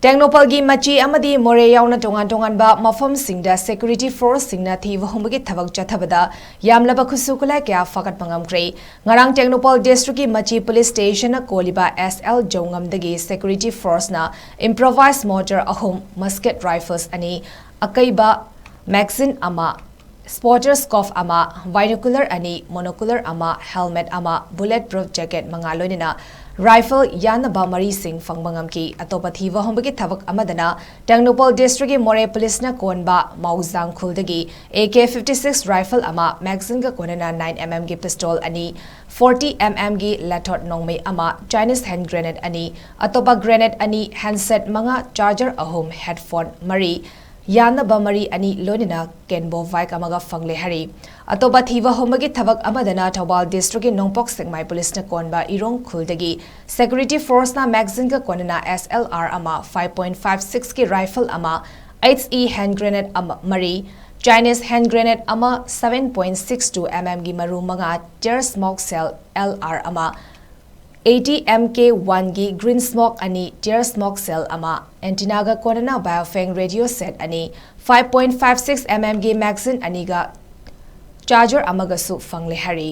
Tengnoupal gi MACHI Amadi Moreh Yaona Tongan Tonganba MAFAM Singda Security Force SINGNA THIBA HUMBAGI THABAK CHATHABADA Yamlaba Khutsu Khutlai kya Fagatpa Ngamkhre ngarang Tengnoupal District ki MACHI Police Station na koliba SL Jongamdagi Security Force na improvised mortar ahum musket rifles ani akaiba magazine ama spotter scope ama binocular ani monocular ama helmet ama bulletproof jacket mangalonina rifle Yanaba Mari Singh Fangbangam atopa thiba humbagi thabak amadana Tengnoupal District Moreh Police na konba mauzang khuldagi AK-56 rifle ama magazine ka konana 9mm gi pistol ani 40mm gi lathot nongmei ama Chinese hand grenade ani atopa grenade ani handset manga charger ahum headphone mari Yanaba Mari ani lonina kenbo vaik amaga fangle hari atoba thiba homagi thabak amadana Thaubal District ki Nongpok Sengmai Police na konba irong khuldagi Security Force na magazine ka konana SLR ama 5.56 ki rifle ama HE hand grenade ama mari Chinese hand grenade ama 7.62 mm gi maru manga tear smoke cell LR ama 80 MK1 gi green smoke ani tear smoke cell ama antenna ga konana biofang radio set ani 5.56 mm gi magazine ani ga charger amaga su fangle hari